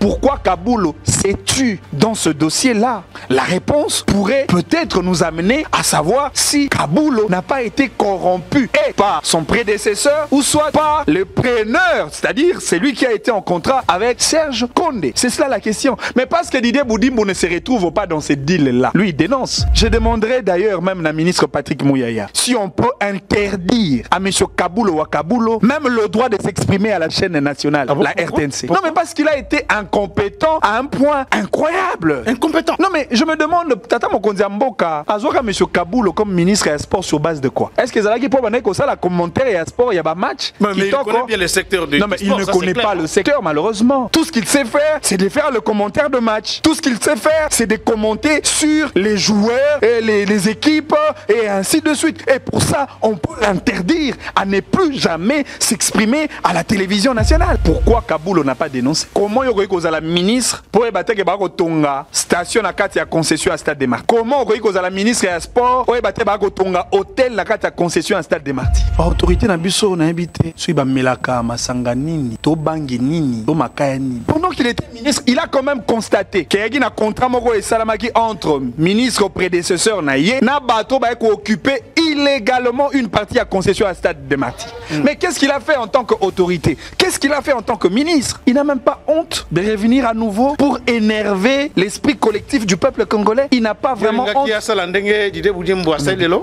Pourquoi Kabulo s'est tué dans ce dossier-là? La réponse pourrait peut-être nous amener à savoir si Kabulo n'a pas été corrompu et par son prédécesseur ou soit par le preneur, c'est-à-dire c'est lui qui a été en contrat avec Serge Condé. C'est cela la question. Mais parce que Didier Boudimbo ne se retrouve pas dans ces deals-là, lui il dénonce. Je demanderai d'ailleurs même la ministre Patrick Mouyaya si on peut interdire à M. Kabulo Wakabulo même le droit de s'exprimer à la chaîne nationale, la RTNC. Non mais parce qu'il a été incompétent à un point incroyable. Incompétent. Non mais je me demande, Tata Mokonzi Mboka, Azoka M. Kabulo comme ministre des Sports sur base de quoi? Est-ce que Zalaki pour que ça la commentaire et à sport, il y a pas match? Mais il connaît bien le secteur du Non mais il ne connaît pas le secteur malheureusement. Tout ce qu'il sait faire, c'est de faire le commentaire de match. Tout ce qu'il sait faire, c'est de commenter sur les joueurs et les équipes et ainsi de suite. Et pour ça, on peut l'interdire à ne plus jamais s'exprimer à la télévision nationale. Pourquoi Kabulo n'a pas dénoncé? Comment il y a la ministre pour ébattre que Tonga station à Katia concession à Stade des Martyrs? Comment il y a la ministre des Sports pour ébattre Tonga hôtel à Katia concession à Stade des Martyrs? Autorité na biso na habité suiba melaka masanga nini to bangi nini to makaya nini. Pendant qu'il était ministre, il a quand même constaté qu'il y a un contrat moko et salamaki entre ministre prédécesseur na yé na bateau ba ko occuper illégalement une partie à concession à Stade des Martyrs. Mais qu'est-ce qu'il a fait en tant qu'autorité? Qu'est-ce qu'il a fait en tant que ministre? Il n'a même pas honte de revenir à nouveau pour énerver l'esprit collectif du peuple congolais. Il n'a pas vraiment honte.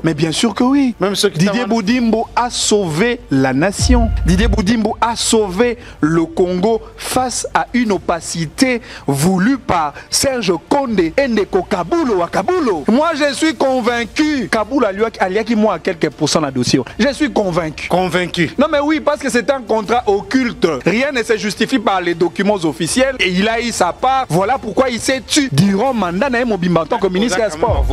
Mais bien sûr que oui. Didier Boudimbo a sauvé la nation. Didier Boudimbo a sauvé le Congo face à une opacité voulue par Serge Condé et Ndeko Kabulo Wakabulo. Moi je suis convaincu Kabulo a qui moi à quelques pourcents de dossier. Je suis convaincu. Convaincu. Non mais oui, parce que c'est un contrat occulte. Rien ne se justifie par les documents officiels et il a eu sa part. Voilà pourquoi il s'est tué durant mandat na Mobimba en tant que ministre des Sports.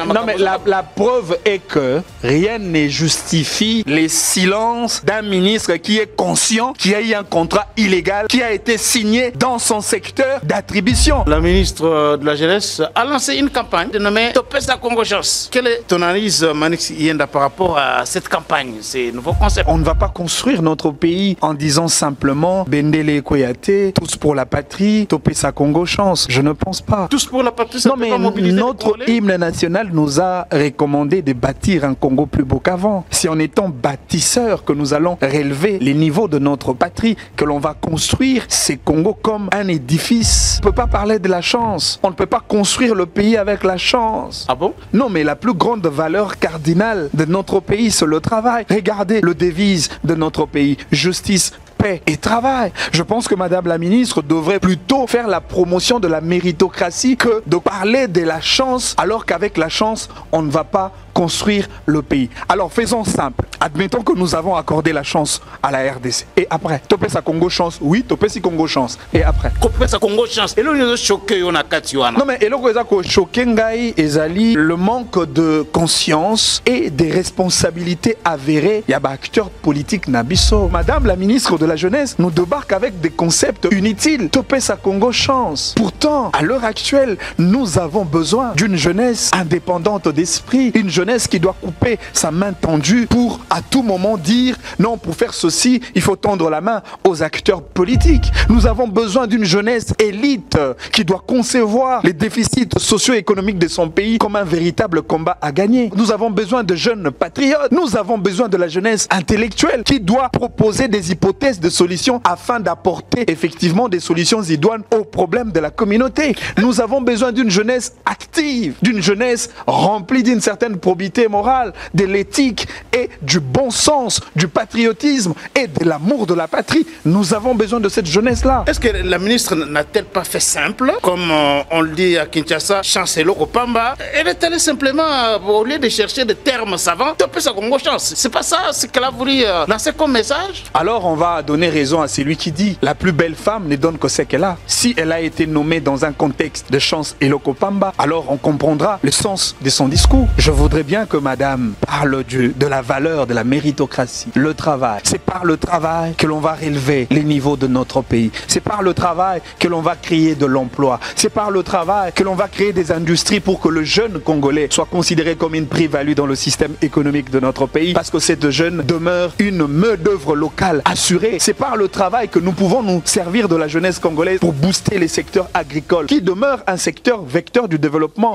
Non mais la preuve est que rien ne justifie les silences d'un ministre qui est conscient qu'il y a eu un contrat illégal qui a été signé dans son secteur d'attribution. La ministre de la Jeunesse a lancé une campagne dénommée Topesa Congo Chance. Quelle est ton analyse, Manix Yenda, par rapport à cette campagne, ces nouveaux concepts? On ne va pas construire notre pays en disant simplement Bendele Koyate, tous pour la patrie, Topesa Congo Chance. Je ne pense pas. Tous pour la patrie, ça non mais notre hymne national nous a recommandé de bâtir un Congo plus beau qu'avant. C'est en étant bâtisseurs que nous allons relever les niveaux de notre patrie, que l'on va construire ces Congos comme un édifice. On ne peut pas parler de la chance. On ne peut pas construire le pays avec la chance. Ah bon? Non, mais la plus grande valeur cardinale de notre pays, c'est le travail. Regardez le devise de notre pays. Justice, paix et travail. Je pense que Madame la ministre devrait plutôt faire la promotion de la méritocratie que de parler de la chance, alors qu'avec la chance, on ne va pas construire le pays. Alors faisons simple. Admettons que nous avons accordé la chance à la RDC. Et après, Topesa Congo chance. Oui, Topesi Congo chance. Et après, Topesa Congo chance. Et là, nous avons choqué on a Katiwana. non mais et là, choqué ngai ezali le manque de conscience et des responsabilités avérées. Il y a des acteurs politiques nabiso. Madame la ministre de la Jeunesse nous débarque avec des concepts inutiles. Topesa Congo chance. Pourtant, à l'heure actuelle, nous avons besoin d'une jeunesse indépendante d'esprit, une jeunesse qui doit couper sa main tendue pour à tout moment dire non, pour faire ceci, il faut tendre la main aux acteurs politiques. Nous avons besoin d'une jeunesse élite qui doit concevoir les déficits socio-économiques de son pays comme un véritable combat à gagner. Nous avons besoin de jeunes patriotes. Nous avons besoin de la jeunesse intellectuelle qui doit proposer des hypothèses de solutions afin d'apporter effectivement des solutions idoines aux problèmes de la communauté. Nous avons besoin d'une jeunesse active, d'une jeunesse remplie d'une certaine probité morale, de l'éthique et du bon sens, du patriotisme et de l'amour de la patrie. Nous avons besoin de cette jeunesse-là. Est-ce que la ministre n'a-t-elle pas fait simple, comme on le dit à Kinshasa, chancelo Kopamba? Elle est allée simplement, au lieu de chercher des termes savants, taper sa Congo chance. C'est pas ça ce qu'elle a voulu lancer comme message? Alors on va donner raison à celui qui dit la plus belle femme ne donne que ce qu'elle a. Si elle a été nommée dans un contexte de chance et Lokopamba, alors on comprendra le sens de son discours. Je voudrais bien que madame parle de la valeur de la méritocratie, le travail. C'est par le travail que l'on va relever les niveaux de notre pays. C'est par le travail que l'on va créer de l'emploi. C'est par le travail que l'on va créer des industries pour que le jeune Congolais soit considéré comme une plus-value dans le système économique de notre pays, parce que cette jeune demeure une main-d'œuvre locale assurée. C'est par le travail que nous pouvons nous servir de la jeunesse congolaise pour booster les secteurs agricoles, qui demeurent un secteur vecteur du développement.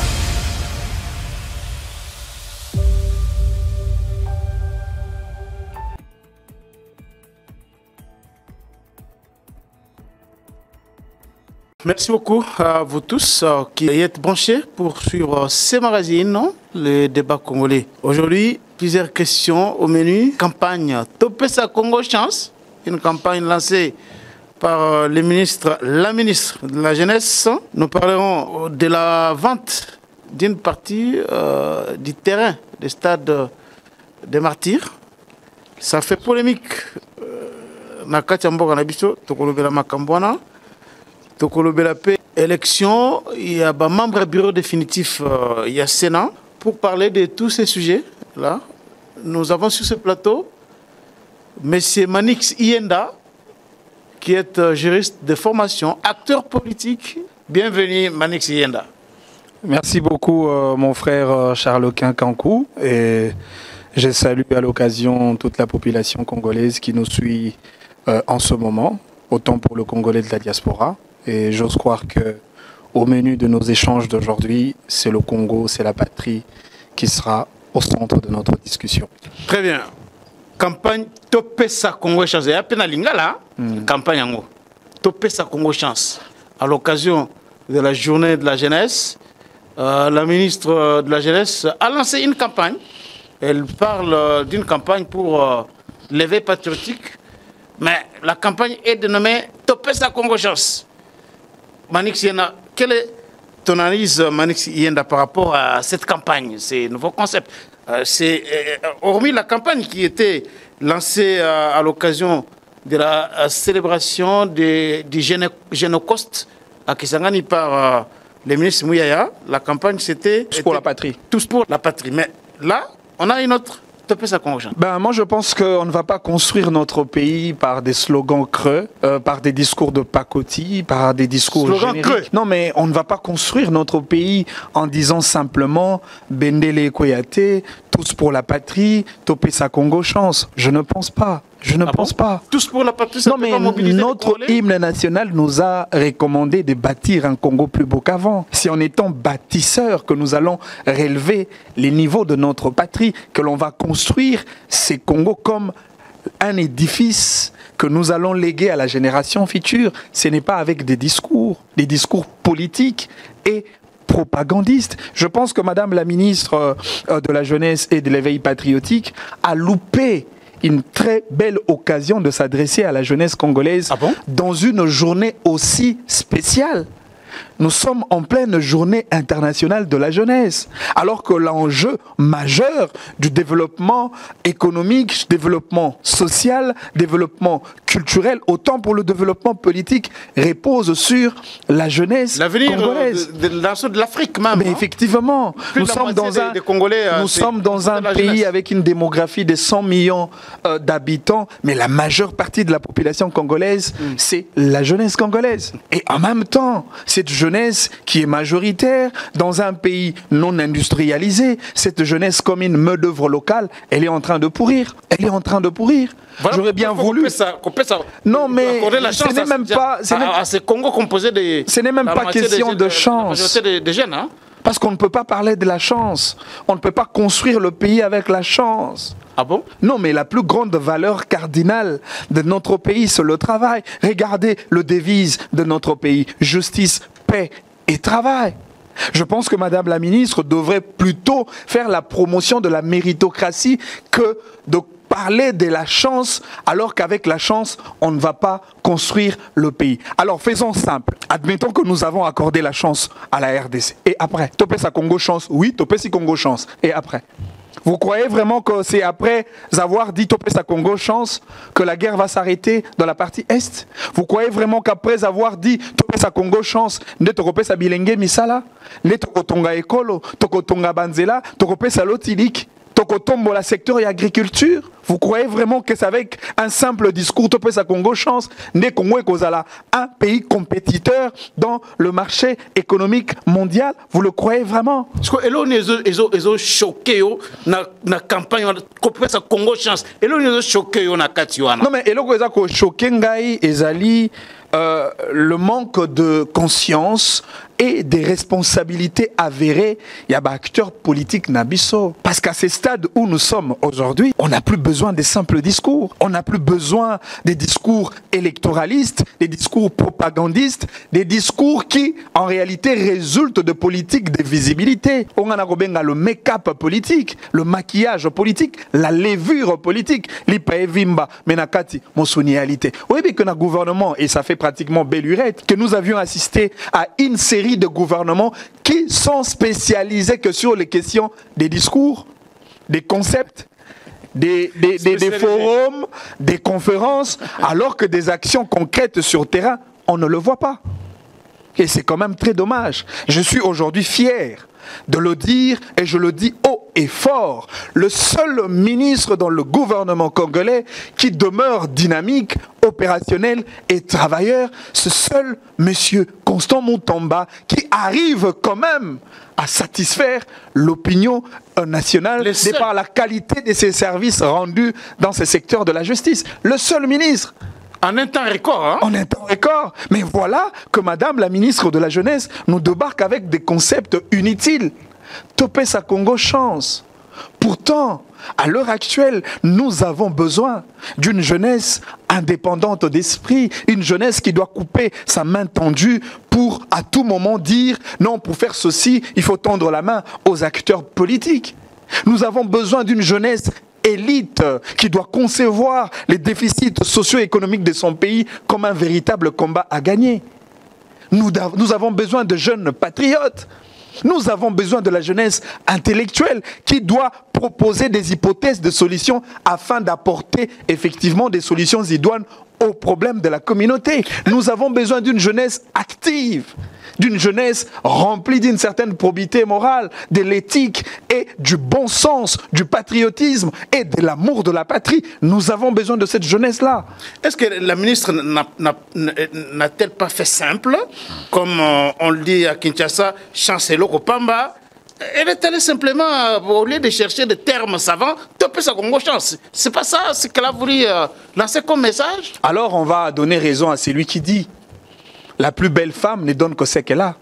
Merci beaucoup à vous tous qui êtes branchés pour suivre ces magazines, les débats congolais. Aujourd'hui, plusieurs questions au menu. Campagne Topesa Congo Chance, une campagne lancée par la ministre de la Jeunesse. Nous parlerons de la vente d'une partie du terrain des stades des Martyrs. Ça fait polémique. Nakati Mboka Nabiso, Tokolobela Makambwana. Tokolobela P. Élection, il y a un membre bureau définitif, il y a Sénat. Pour parler de tous ces sujets-là, nous avons sur ce plateau M. Manix Iyenda, qui est juriste de formation, acteur politique. Bienvenue Manix Iyenda. Merci beaucoup mon frère Charles Quincankou, et je salue à l'occasion toute la population congolaise qui nous suit en ce moment, autant pour le Congolais de la diaspora. Et j'ose croire que au menu de nos échanges d'aujourd'hui, c'est le Congo, c'est la patrie qui sera au centre de notre discussion. Très bien. Campagne Topesa Congo Chance. Il y a peine à Lingala, campagne Topesa Congo Chance. À l'occasion de la journée de la jeunesse, la ministre de la Jeunesse a lancé une campagne. Elle parle d'une campagne pour l'éveil patriotique. Mais la campagne est dénommée Topesa Congo Chance. Manix Iyenda, quelle est ton analyse, Manix Iyenda, par rapport à cette campagne, ces nouveaux concepts? Hormis la campagne qui était lancée à l'occasion de la célébration du Génocoste à Kisangani par le ministre Mouyaya, la campagne c'était... Tous pour la patrie. Tous pour la patrie. Mais là, on a une autre... Moi, je pense qu'on ne va pas construire notre pays par des slogans creux, par des discours de pacotille, par des discours génériques. Non, mais on ne va pas construire notre pays en disant simplement Bendele Koyate, tous pour la patrie, Topesa Congo Chance. Je ne pense pas. Je ne pense pas. Tous pour la patrie, non, mais notre hymne national nous a recommandé de bâtir un Congo plus beau qu'avant. C'est en étant bâtisseurs que nous allons relever les niveaux de notre patrie, que l'on va construire ces Congos comme un édifice que nous allons léguer à la génération future. Ce n'est pas avec des discours politiques et propagandistes. Je pense que Madame la ministre de la Jeunesse et de l'Éveil patriotique a loupé une très belle occasion de s'adresser à la jeunesse congolaise dans une journée aussi spéciale. Nous sommes en pleine journée internationale de la jeunesse, alors que l'enjeu majeur du développement économique, développement social, développement culturel, autant pour le développement politique, repose sur la jeunesse congolaise. L'avenir de l'Afrique même. Mais effectivement, nous sommes dans un pays avec une démographie de 100 millions d'habitants, mais la majeure partie de la population congolaise, c'est la jeunesse congolaise. Et en même temps, cette jeunesse qui est majoritaire dans un pays non industrialisé, cette jeunesse comme une main-d'œuvre locale, elle est en train de pourrir. Elle est en train de pourrir. Voilà, j'aurais bien voulu. Non, mais ce n'est même pas. Ce n'est même pas question de chance. Des jeunes, hein? Parce qu'on ne peut pas parler de la chance. On ne peut pas construire le pays avec la chance. Ah bon? Non, mais la plus grande valeur cardinale de notre pays, c'est le travail. Regardez le devise de notre pays. Justice, paix et travail. Je pense que Madame la ministre devrait plutôt faire la promotion de la méritocratie que de parler de la chance, alors qu'avec la chance, on ne va pas construire le pays. Alors faisons simple. Admettons que nous avons accordé la chance à la RDC. Et après, Topesa Congo Chance, oui, Topesi Congo Chance. Et après? Vous croyez vraiment que c'est après avoir dit Topesa Congo chance que la guerre va s'arrêter dans la partie Est? Vous croyez vraiment qu'après avoir dit Topesa Congo chance, ne Topesa Bilenge Misala, ne Tokotonga Ekolo, Tokotonga Banzela, Topesa Lotilik, Tokotombo la secteur et agriculture? Vous croyez vraiment que c'est avec un simple discours Topesa Congo chance, ne Congo et Kozala, un pays compétiteur dans le marché économique mondial? Vous le croyez vraiment? Parce que ils ont choqué na campagne Topesa Congo chance. Ils ont choqué na Katiwana. Non mais eloko eza ko choqué ngai ezali le manque de conscience et des responsabilités avérées, il y a des acteurs politiques nabiso. Parce qu'à ce stade où nous sommes aujourd'hui, on n'a plus besoin des simples discours. On n'a plus besoin des discours électoralistes, des discours propagandistes, des discours qui, en réalité, résultent de politiques de visibilité. On a le make-up politique, le maquillage politique, la levure politique. L'Ipaevimba, Menakati, Monsonialité. Oui, mais que notre gouvernement, et ça fait pratiquement belle lurette, que nous avions assisté à une série de gouvernements qui sont spécialisés que sur les questions des discours, des concepts, des forums, des conférences, alors que des actions concrètes sur terrain, on ne le voit pas. Et c'est quand même très dommage. Je suis aujourd'hui fier de le dire, et je le dis haut et fort, le seul ministre dans le gouvernement congolais qui demeure dynamique, opérationnel et travailleur, ce seul monsieur Constant Mutomba qui arrive quand même à satisfaire l'opinion nationale de par la qualité de ses services rendus dans ce secteur de la justice. Le seul ministre. En un temps record, hein? En un temps record. Mais voilà que Madame la ministre de la Jeunesse nous débarque avec des concepts inutiles. Topesa Congo chance. Pourtant, à l'heure actuelle, nous avons besoin d'une jeunesse indépendante d'esprit, une jeunesse qui doit couper sa main tendue pour à tout moment dire non, pour faire ceci, il faut tendre la main aux acteurs politiques. Nous avons besoin d'une jeunesse élite qui doit concevoir les déficits socio-économiques de son pays comme un véritable combat à gagner. Nous avons besoin de jeunes patriotes. Nous avons besoin de la jeunesse intellectuelle qui doit proposer des hypothèses de solutions afin d'apporter effectivement des solutions idoines aux problèmes de la communauté. Nous avons besoin d'une jeunesse active, d'une jeunesse remplie d'une certaine probité morale, de l'éthique et du bon sens, du patriotisme et de l'amour de la patrie. Nous avons besoin de cette jeunesse-là. Est-ce que la ministre n'a-t-elle pas fait simple, comme on le dit à Kinshasa, chancelier Kopamba? Elle est allée simplement, au lieu de chercher des termes savants, taper sa Congo chance. C'est pas ça, c'est qu'elle a voulu lancer comme message. Alors on va donner raison à celui qui dit la plus belle femme ne donne que ce qu'elle a.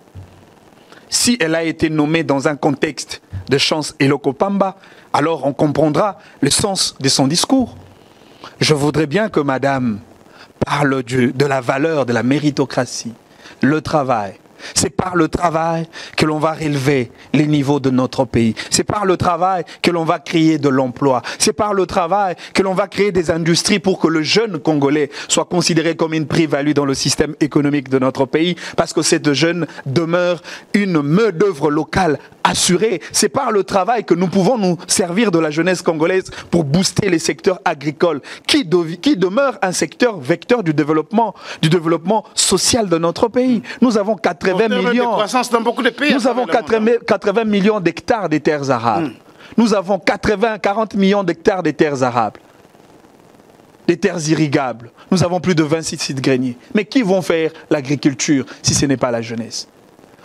Si elle a été nommée dans un contexte de chance Elokopamba, alors on comprendra le sens de son discours. Je voudrais bien que madame parle de la valeur de la méritocratie, le travail. C'est par le travail que l'on va relever les niveaux de notre pays. C'est par le travail que l'on va créer de l'emploi. C'est par le travail que l'on va créer des industries pour que le jeune Congolais soit considéré comme une plus-value dans le système économique de notre pays, parce que cette jeune demeure une main-d'œuvre locale assurée. C'est par le travail que nous pouvons nous servir de la jeunesse congolaise pour booster les secteurs agricoles, qui demeure un secteur vecteur du développement social de notre pays. Nous avons 80 millions. Dans beaucoup de pays, nous avons 80 millions d'hectares de terres arables. Nous avons 40 millions d'hectares de terres arables. Des terres irrigables. Nous avons plus de 26 sites greniers. Mais qui vont faire l'agriculture si ce n'est pas la jeunesse?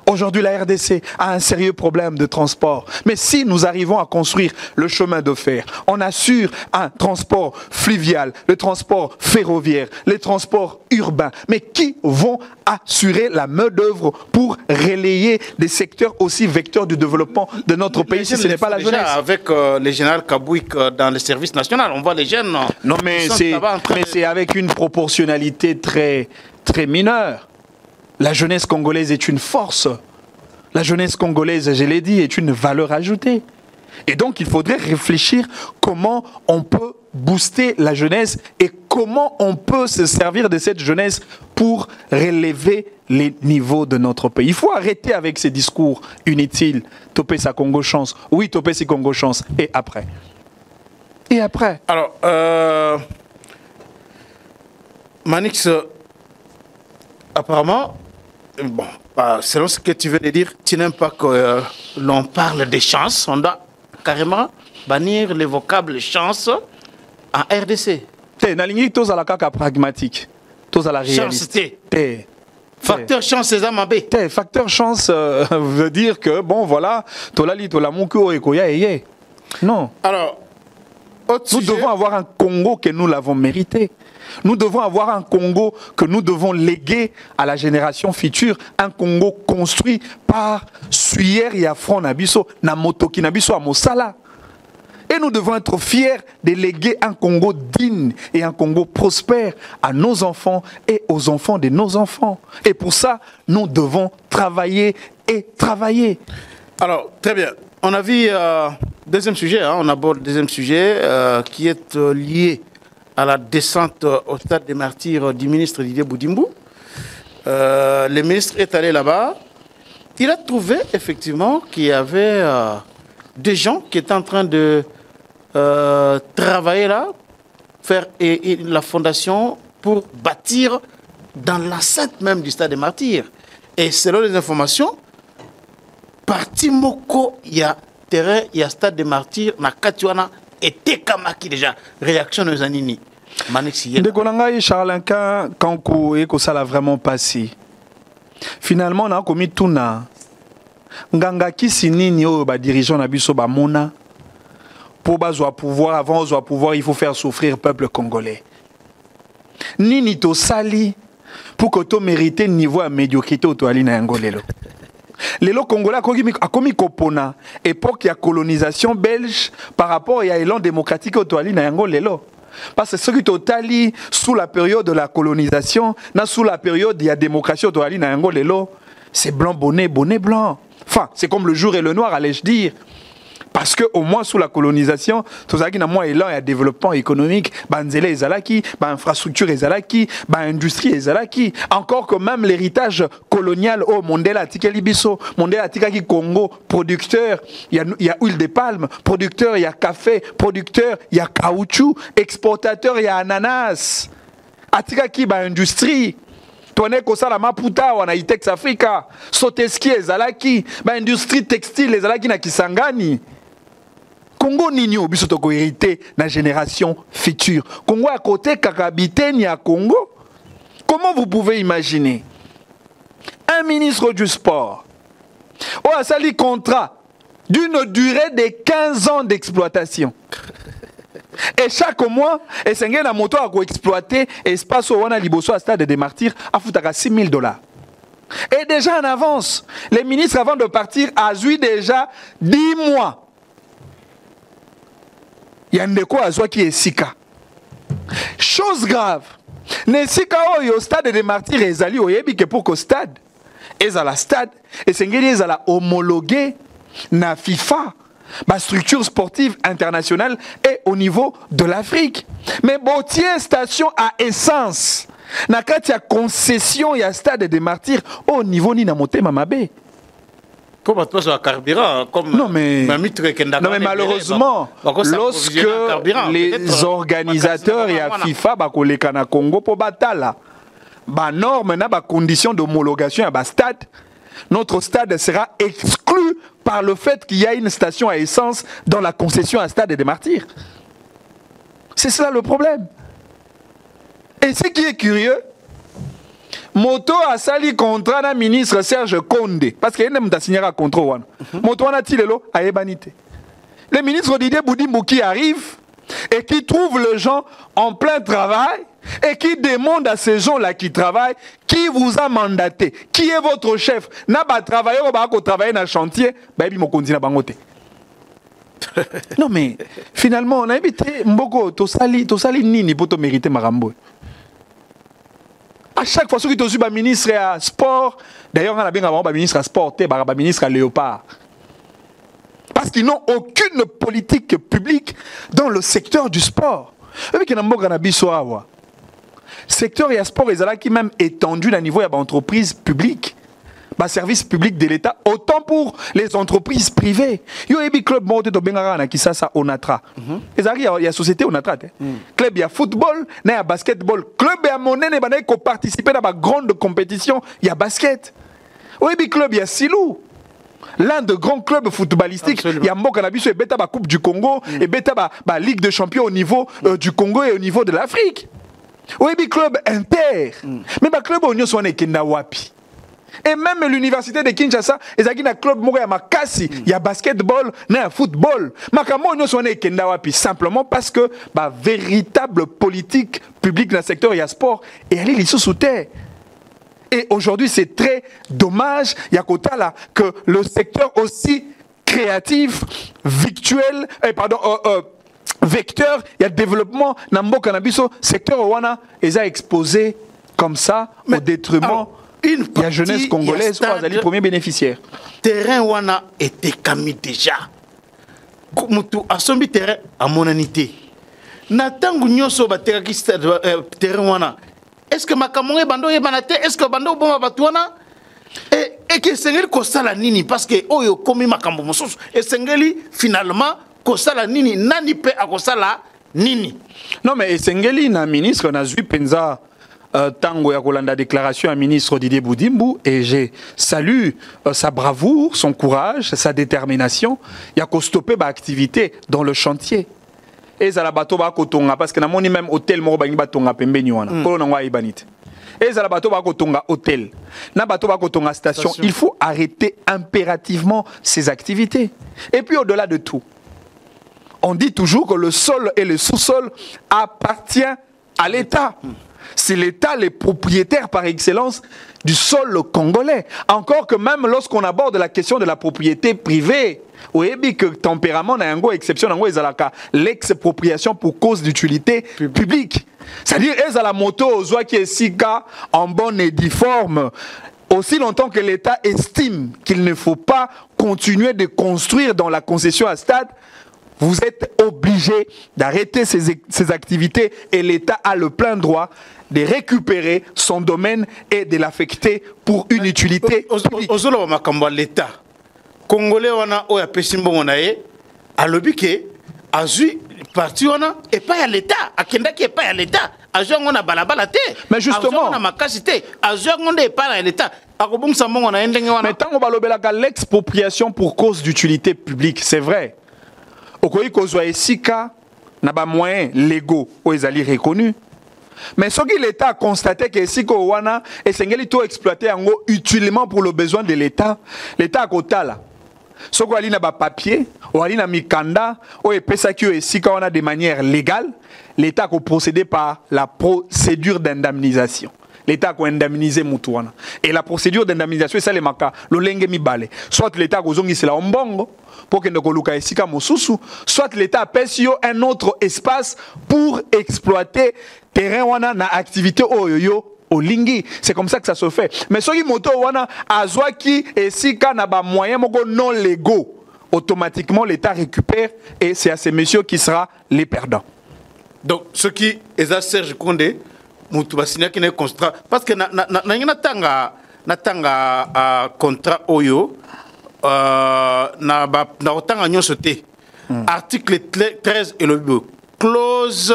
Aujourd'hui, la RDC a un sérieux problème de transport. Mais si nous arrivons à construire le chemin de fer, on assure un transport fluvial, le transport ferroviaire, les transports urbains. Mais qui vont assurer la main-d'œuvre pour relayer des secteurs aussi vecteurs du développement de notre pays si ce n'est pas la jeunesse? Avec les généraux Kabouik dans le service national, on voit les jeunes. Non, mais c'est avec une proportionnalité très mineure. La jeunesse congolaise est une force. La jeunesse congolaise, je l'ai dit, est une valeur ajoutée. Et donc, il faudrait réfléchir comment on peut booster la jeunesse et comment on peut se servir de cette jeunesse pour relever les niveaux de notre pays. Il faut arrêter avec ces discours inutiles. Topé sa Congo chance. Oui, topé si Congo chance. Et après? Et après? Alors, Manix, apparemment, bon, selon ce que tu veux dire, tu n'aimes pas que l'on parle des chances. On doit carrément bannir les vocables chance en RDC. Nalingi tous à la caca pragmatique. Tous à la réaliste. Facteur chance, c'est Amabé. Facteur chance veut dire que, bon, voilà, tolali tolamuko et koya eye. Non. Alors, nous devons avoir un Congo que nous l'avons mérité. Nous devons avoir un Congo que nous devons léguer à la génération future. Un Congo construit par Suyer et Afron Nabiso, Namotoki Nabiso à Mosala. Et nous devons être fiers de léguer un Congo digne et un Congo prospère à nos enfants et aux enfants de nos enfants. Et pour ça, nous devons travailler et travailler. Alors, très bien. On a vu deuxième sujet, hein, on aborde le deuxième sujet qui est lié à la descente au stade des martyrs du ministre Didier Boudimbo. Le ministre est allé là-bas. Il a trouvé effectivement qu'il y avait des gens qui étaient en train de travailler là, faire la fondation pour bâtir dans l'enceinte même du stade des martyrs. Et selon les informations, parti Moko, il y a terrain, il y a stade des martyrs, na Katuana et Tekamaki déjà. Réaction de Zanini. De Konanga Charlanka, Kanko et Kosala vraiment passé. Finalement, on a commis tout na. Nganga Kisini ni o ba dirigeant na biso ba mona. Pour bazoa pouvoir, avant de pouvoir, il faut faire souffrir le peuple congolais. Ni to sali pour que tu mérites niveau à médiocrité au toali na ngolelo. Lelo Congolais a commis kopona époque ya colonisation belge par rapport à l'élan démocratique au toali na ngolelo. Parce que ce qui totali sous la période de la colonisation, sous la période de la démocratie au toali na ngolelo, c'est blanc bonnet blanc. Enfin, c'est comme le jour et le noir, allais-je dire. Parce que au moins sous la colonisation, tout ça qui n'a moins élan et développement économique, banzele ezalaki, infrastructure ezalaki, industrie ezalaki. Encore que même l'héritage colonial au Mondela atika libiso, Mondela atika ki Congo, producteur, il y a huile de palme, producteur, il y a café, producteur, il y a caoutchouc, exportateur, il y a ananas. Atika ki industrie. Toné kosala maputa wana Itex Africa, Soteski ezalaki, industrie textile ezalaki na Kisangani. Congo nini obiso toko hérité na génération future. Congo à côté kakabité ni à Congo. Comment vous pouvez imaginer un ministre du sport a sali contrat d'une durée de 15 ans d'exploitation. Et chaque mois, et c'est un moto à exploiter espace où on a liboso à stade des martyrs à foutaka $6,000. Et déjà en avance, les ministres avant de partir a eu déjà 10 mois. Il y a un déco à qui est sika. Chose grave. Ne sika au stade des martyrs et zali au yebi que pour qu'au stade, et à la stade, et c'est à la homologué na FIFA. Structure sportive internationale et au niveau de l'Afrique. Mais Bautier station à essence. Nakatia concession et stade des martyrs au niveau ni na motema mabe. Comment tu as carburant comme non mais malheureusement lorsque les organisateurs et à FIFA bakoleka na Congo po batala ba norme na ba condition d'homologation à ba stade, notre stade sera exclu par le fait qu'il y a une station à essence dans la concession à stade des martyrs. C'est cela le problème. Et ce qui est curieux, Moto a sali contrat na ministre Serge Konde parce qu'il n'a pas signé un contrat. Moto a tilelo a ebanité. Le ministre Didier Boudimbo qui arrive et qui trouve les gens en plein travail et qui demande à ces gens-là qui travaillent qui vous a mandaté, qui est votre chef. N'a pas travaillé ou pas travailler dans le chantier, baby mo continue bangote. Non mais finalement on a évité mboko to sali nini pour te mériter marambo. À chaque fois, ceux qui sont ministre à sport, d'ailleurs, on a bien un ministre à sport, un ministre à léopard. Parce qu'ils n'ont aucune politique publique dans le secteur du sport. secteur et sport est là qui même étendu à niveau de l'entreprise publique. Service public de l'État, autant pour les entreprises privées. Il y a un club qui ça Onatra. Il y a société Onatra. Club, il y a football, il y a basketball. Club, il y a monnaie, il y a participer à la grande compétition, il y a basket. Il y a club, il y a Silou. L'un des grands clubs footballistiques, il y a Mokanabiso et Beta Coupe du Congo et Beta Ligue de Champions au niveau du Congo et au niveau de l'Afrique. Il y a club Inter. Mais le club Onyo soit Wapi. Et même l'université de Kinshasa, il y a un club Makassi, il y a basketball, il y a football. Simplement parce que la véritable politique publique dans le secteur et sport est allée sous terre. Et aujourd'hui, c'est très dommage que le secteur aussi créatif, vecteur, il y a développement dans le secteur Owana, ils ont exposé comme ça au détriment. Il y a jeunesse congolaise qui est le premier bénéficiaire. Terrain wana était cami déjà. Mutu asombi terrain à monanité. Natangu nyoso ba terrain wana. Est-ce que makamonge bando ye banate? Est-ce que bando bomba batuana? Et que sengeli kosala nini parce que oyo komi makambo mosusu. Et sengeli finalement kosala nini nani pe akosala nini? Non mais sengeli na ministre na zui penza Tango Yakolanda déclaration à ministre Didier Boudimbu et j'ai salue sa bravoure, son courage, sa détermination. Il y a qu'à stopper ma activité dans le chantier. Et ça la bateau ba kotonga parce que na moni même hôtel moko bangi batonga pembeni wana. Polo na ngwa ibanite. Et ça la bateau ba kotonga hôtel. Na bateau ba kotonga station. Il faut arrêter impérativement ces activités. Et puis au-delà de tout, on dit toujours que le sol et le sous-sol appartiennent à l'État. C'est l'État, les propriétaires par excellence du sol congolais. Encore que même lorsqu'on aborde la question de la propriété privée, oui, que tempérament n'a une exception, l'expropriation pour cause d'utilité publique. C'est-à-dire, ils ont la moto aux oies qui est si cas en bonne et due forme. Aussi longtemps que l'État estime qu'il ne faut pas continuer de construire dans la concession à stade, vous êtes obligé d'arrêter ces activités et l'État a le plein droit de récupérer son domaine et de l'affecter pour une utilité publique. L'État congolais wana oya pesimbo monaye alobi ke azui parti wana et pas à l'État akenda qui est pas à l'État azui ngona balabala te mais justement na makasité azui ngona est pas à l'État akobungsa mbongo na ndenge wana mais tango balobelaka l'expropriation pour cause d'utilité publique c'est vrai okoyi kozwa esika na ba moyens légaux o ezali reconnus. Mais ce que l'État a constaté que si Wana et Sengeli to exploité utilement pour le besoin de l'État, l'État a kotala. Ce qu'on a na ba papier, on a na mikanda, on est pesaki et si on a de manière légale, l'État a procédé par la procédure d'indemnisation. L'État a indemnisé Moutouana. Et la procédure d'indemnisation, c'est le maka, le lenge mi bale. Soit l'État a zongi c'est la ombongo, pour que ne koluka esika mosusu, soit l'État a payé un autre espace pour exploiter terrain wana na activité oyoyo olingi. C'est comme ça que ça se fait. Mais ce qui moto wana azwaki esika na ba moyens moko non légaux, automatiquement l'État récupère et c'est à ces messieurs qui sera les perdants. Donc ce qui est Serge Condé mutu signé qui n'est contrat parce que na tanga contrat oyo na otanga nyonso te. Article 13 et le clause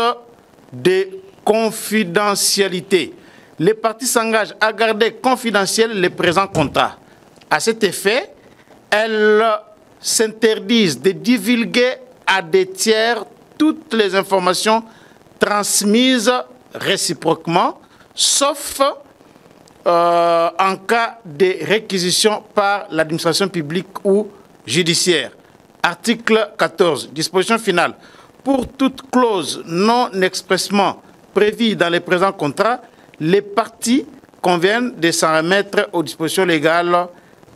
de confidentialité. Les parties s'engagent à garder confidentiel les présents contrats. À cet effet, elles s'interdisent de divulguer à des tiers toutes les informations transmises réciproquement, sauf en cas de réquisition par l'administration publique ou judiciaire. Article 14, disposition finale. Pour toute clause non expressément prévue dans les présents contrats, les parties conviennent de s'en remettre aux dispositions légales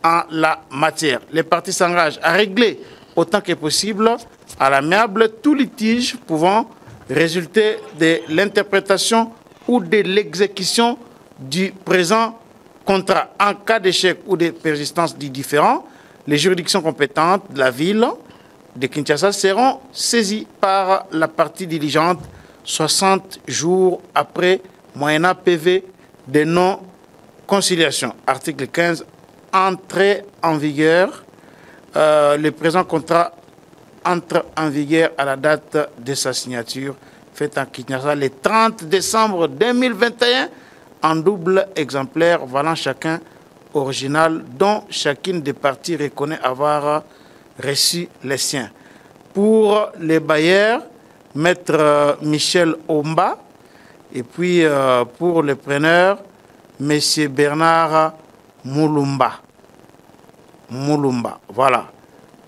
en la matière. Les parties s'engagent à régler autant que possible à l'amiable tout litige pouvant résulter de l'interprétation ou de l'exécution du présent contrat. En cas d'échec ou de persistance du différend, les juridictions compétentes de la ville de Kinshasa seront saisies par la partie diligente 60 jours après moyennant PV de non-conciliation. Article 15, entrée en vigueur. Le présent contrat entre en vigueur à la date de sa signature, faite en Kinshasa le 30 décembre 2021, en double exemplaire valant chacun original, dont chacune des parties reconnaît avoir reçu les siens. Pour les bailleurs, Maître Michel Omba, et puis pour les preneurs, M. Bernard Moulumba. Voilà.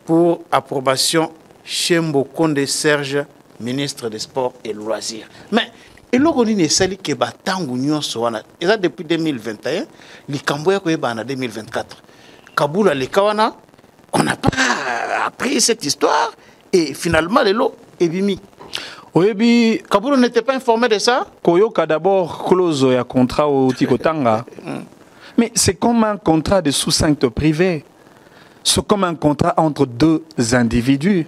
Pour approbation, Chembo Konde Serge, ministre des Sports et Loisirs. Mais, et là, on est sali que batangu nyonso wana. Et ça depuis 2021, les Camboya ko en 2024. Kaboul les Kawana, on n'a pas appris cette histoire et finalement les lots est bimi. Oui, Kaboul n'était pas informé de ça. Koyoka d'abord clause ya contrat au Tikotanga. Mais c'est comme un contrat de sous-secteur privé. C'est comme un contrat entre deux individus.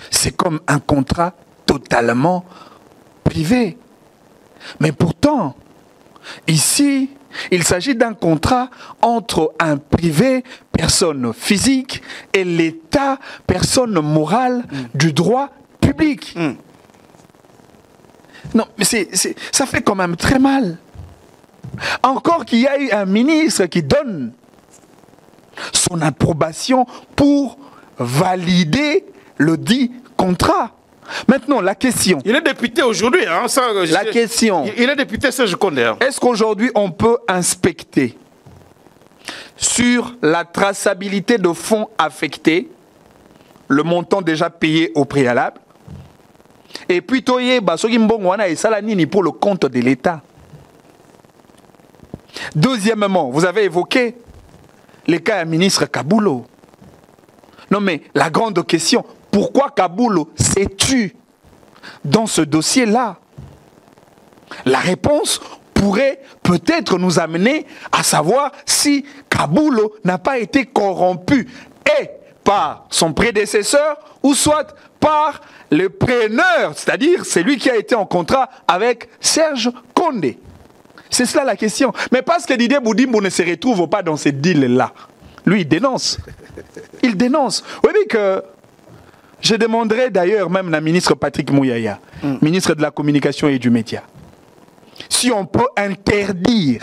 C'est comme un contrat totalement privé. Mais pourtant, ici, il s'agit d'un contrat entre un privé, personne physique, et l'État, personne morale du droit public. Non, mais ça fait quand même très mal. Encore qu'il y a eu un ministre qui donne son approbation pour valider le dit contrat. Maintenant, la question... Il est député aujourd'hui. Hein, la question... Il est député, ça je connais. Hein. Est-ce qu'aujourd'hui, on peut inspecter sur la traçabilité de fonds affectés, le montant déjà payé au préalable, et puis, pour le compte de l'État. Deuxièmement, vous avez évoqué les cas du ministre Kaboulo. Non mais la grande question, pourquoi Kaboulo s'est tué dans ce dossier-là? La réponse pourrait peut-être nous amener à savoir si Kaboulo n'a pas été corrompu et par son prédécesseur ou soit par le preneur, c'est-à-dire celui qui a été en contrat avec Serge Condé. C'est cela la question. Mais parce que Didier Boudimbo ne se retrouve pas dans ce deal-là. Lui, il dénonce. Il dénonce. Oui, mais que je demanderai d'ailleurs même la ministre Patrick Mouyaya, ministre de la Communication et du Média, si on peut interdire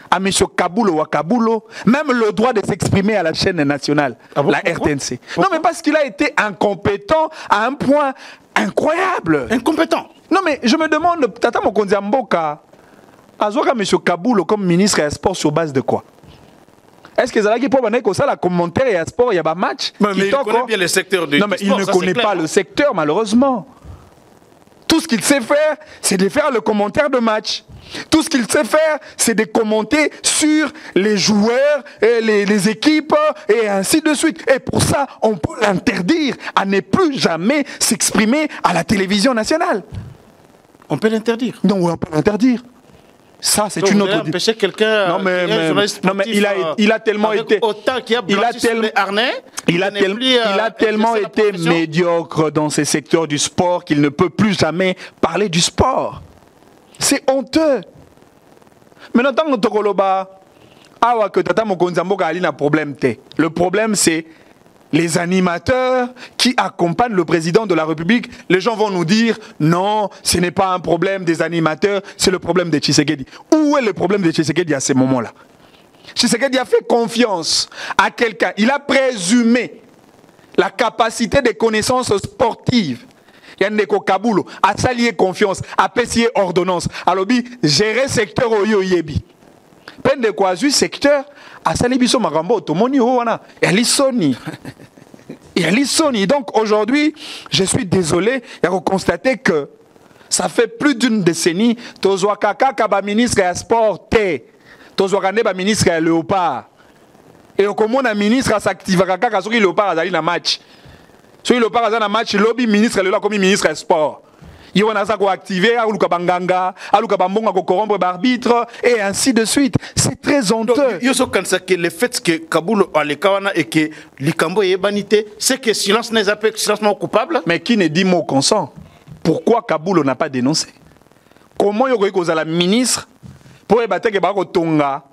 à M. Kaboulo ou à Kaboulo même le droit de s'exprimer à la chaîne nationale, la RTNC. Non, mais parce qu'il a été incompétent à un point incroyable. Incompétent. Non, mais je me demande, Tata Mokonzi Mboka, Azoka M. Kaboulo comme ministre des Sports sur base de quoi? Est-ce que Zalaki pour que ça, la commentaire et sport, il y a un match? Mais il connaît bien le secteur du sport. Non, mais il ne connaît pas le secteur, malheureusement. Tout ce qu'il sait faire, c'est de faire le commentaire de match. Tout ce qu'il sait faire, c'est de commenter sur les joueurs, et les équipes, et ainsi de suite. Et pour ça, on peut l'interdire à ne plus jamais s'exprimer à la télévision nationale. On peut l'interdire? Non, on peut l'interdire. Ça, c'est une autre... empêcher quelqu'un... Non, mais il a tellement été... Autant qu'il y a il a tellement été médiocre dans ces secteurs du sport qu'il ne peut plus jamais parler du sport. C'est honteux. Mais dans le Tokoloba, le problème, c'est les animateurs qui accompagnent le président de la République. Les gens vont nous dire non, ce n'est pas un problème des animateurs, c'est le problème de Tshisekedi. Où est le problème de Tshisekedi à ce moment-là? Tshisekedi a fait confiance à quelqu'un. Il a présumé la capacité de connaissances sportives. Yandeko Kaboulo a salié confiance, a payé ordonnance. Alors, gérer secteur Oyo Yebi. Peine de quoi, secteur, a sali biso magambo, tomoni wana, et Alisoni. Et Alisoni. Donc aujourd'hui, je suis désolé de constater que ça fait plus d'une décennie, Tozwa Kaka Kaba ministre à sport, Tozwa Kane ba ministre à léopard. Et au commun, un ministre à s'activer Kaka sur léopard à dans match. Sur le par exemple match lobby ministre là comme ministre des sports. Il y a un activé à Lukabanganga, à Lukabambonga ko corrompre l'arbitre et ainsi de suite. C'est très honteux. Il y a que le fait que Kaboulo a les kawana et que Likambo est banité, c'est que silence n'est pas silencement coupable. Mais qui ne dit mot consent? Pourquoi Kaboulo n'a pas dénoncé? Comment yokoki kozala ministre pour ebateke ba kotonga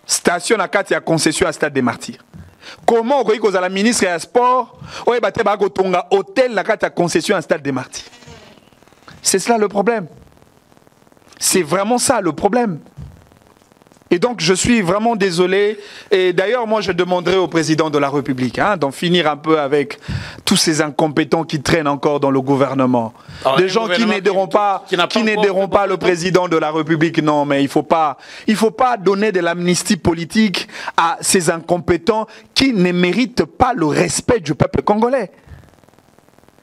station na kati ya concession à Stade des Martyrs? Comment yokoki kozala ministre ya sport pour ebateke ba kotonga hôtel na kati ya concession à Stade des Martyrs? C'est cela le problème. C'est vraiment ça le problème. Et donc, je suis vraiment désolé. Et d'ailleurs, moi, je demanderai au président de la République d'en finir un peu avec tous ces incompétents qui traînent encore dans le gouvernement. Alors, des gens qui n'aideront pas, le président de la République. Non, mais il faut pas donner de l'amnistie politique à ces incompétents qui ne méritent pas le respect du peuple congolais.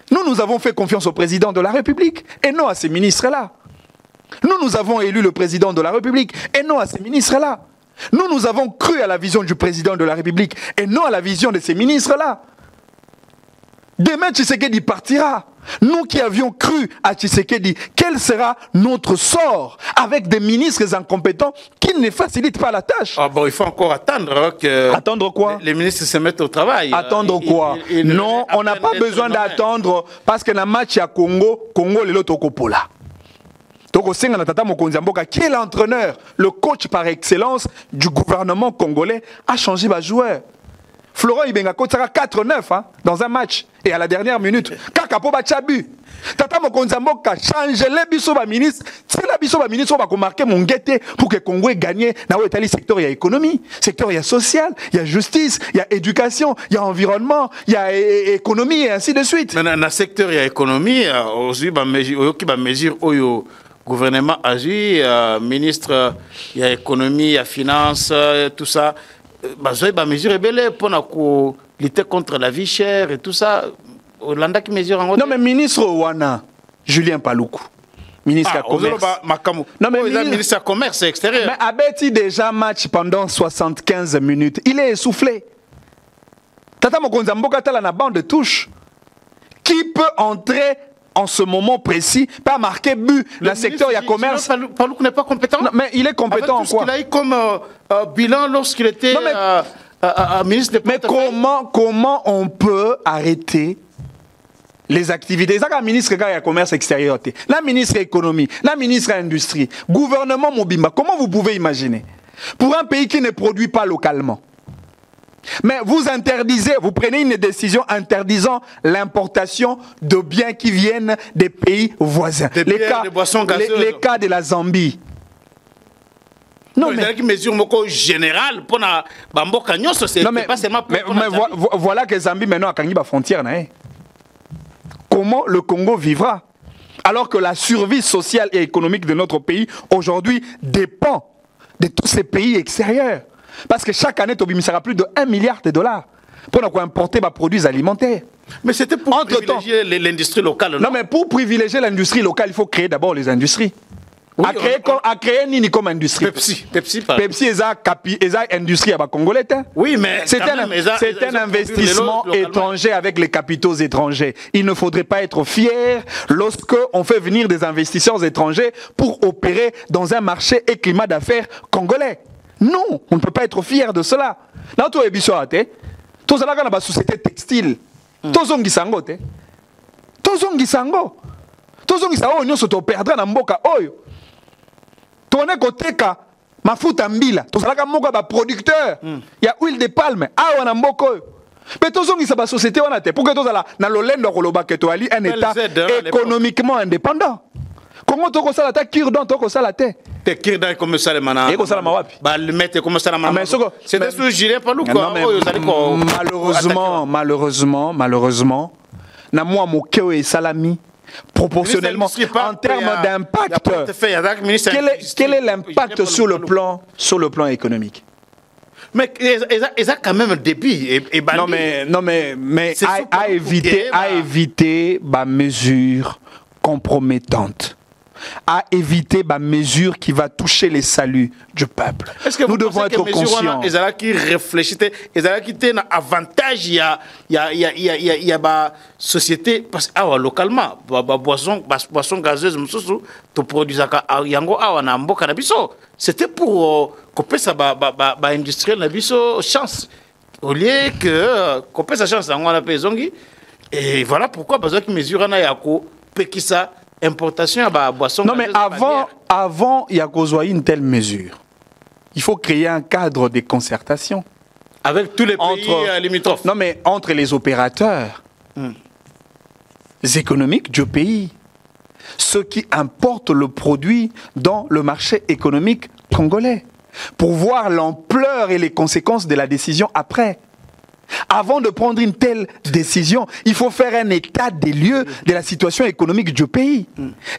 Nous avons fait confiance au président de la République et non à ces ministres-là. Nous avons élu le président de la République et non à ces ministres-là. Nous avons cru à la vision du président de la République et non à la vision de ces ministres-là. Demain, Tshisekedi partira. Nous qui avions cru à Tshisekedi, quel sera notre sort avec des ministres incompétents qui ne facilitent pas la tâche? Ah bon, il faut encore attendre que... Attendre quoi? Les ministres se mettent au travail. Attendre quoi? Non, on n'a pas besoin d'attendre parce que dans le match à Congo, le loto kopola. Donc, qui est l'entraîneur, le coach par excellence du gouvernement congolais, a changé ma joueur. Florent Ibenga sera 4-9 dans un match. Et à la dernière minute, Kakapo Bachabu. Tata Mokonzambo a changé les bisoba ministres. C'est la bisoba ministre qui va marquer mon guetté pour que Congo ait gagné. Dans le secteur, il y a économie, secteur, il y a social, il y a justice, il y a éducation, il y a environnement, il y a économie et ainsi de suite. Mais dans le secteur, il y a économie. Aujourd'hui, il y a mesure gouvernement agit, ministre, il y a économie, il y a finance, tout ça. Il y a mesure pour lutter contre la vie chère et tout ça. Hollanda qui mesure en... Non, mais ministre Ouana, Julien Paloukou, ministre du commerce. Non, mais ministre du commerce extérieur. Mais Abeti déjà match pendant 75 minutes. Il est essoufflé. Tata Mokonzamboka tala na bande de touche. Qui peut entrer en ce moment précis, pas marqué but dans le secteur, il y a commerce. Paloukou n'est pas compétent. Non, mais il est compétent en quoi? Il a eu comme bilan lorsqu'il était ministre des Mais comment on peut arrêter les activités? Ça, le ministre du commerce extérieur, la ministre de l'économie, la ministre de l'industrie, gouvernement Mobimba, comment vous pouvez imaginer? Pour un pays qui ne produit pas localement. Mais vous interdisez, vous prenez une décision interdisant l'importation de biens qui viennent des pays voisins. Les cas de la Zambie. Non, mais une mesure générale pour Bamboka Nyonso, c'est pas seulement pour voilà que Zambie maintenant a gagné la frontière. Comment le Congo vivra? Alors que la survie sociale et économique de notre pays aujourd'hui dépend de tous ces pays extérieurs. Parce que chaque année, il sera plus de 1 milliard de dollars pour importer des produits alimentaires. Mais c'était pour privilégier l'industrie locale. Non, mais pour privilégier l'industrie locale, il faut créer d'abord les industries. Oui, à créer Nini comme industrie. Pepsi est une industrie à Congolais. Oui, mais c'est un investissement étranger avec les capitaux étrangers. Il ne faudrait pas être fier lorsque on fait venir des investisseurs étrangers pour opérer dans un marché et climat d'affaires congolais. Non, on ne peut pas être fier de cela. Là, tu es bisoate. Tu es dans la société textile. Tu es gisango te. Tu es gisango. Tu es gisango. Nous sommes perdre dans mboka oyo. Tu es côté ka mafuta mbila. Tu es là moka ba producteur. Il y a huile de palme. Ah, on a mboka oyo. Mais tu es dans la société on a te. Pour que tu es là dans le lendo koloba que tu ali un état économiquement indépendant. Comment tu es là ta cure-dent, tu es là te. Malheureusement, na moi mokeo et salami proportionnellement en termes d'impact. Quel est l'impact sur le plan économique? Mais ils ont quand même un débit. Non mais à éviter ma mesure compromettante. À éviter ma mesure qui va toucher les saluts du peuple. Est-ce que nous devons être conscients? Ils ont qui réfléchissent, ils ont qui un avantage, il y a société parce que localement, boisson gazeuse, tu produis yango na mboka na biso. C'était pour couper ça industriel na biso chance. Au lieu que couper sa chance on a payé zongi. Et voilà pourquoi parce que mesure na yako pekisa importation à boisson. Non, mais avant, il y a une telle mesure. Il faut créer un cadre de concertation. Avec tous les pays limitrophes. Non, mais entre les opérateurs économiques du pays, ceux qui importent le produit dans le marché économique congolais, pour voir l'ampleur et les conséquences de la décision après. Avant de prendre une telle décision, il faut faire un état des lieux de la situation économique du pays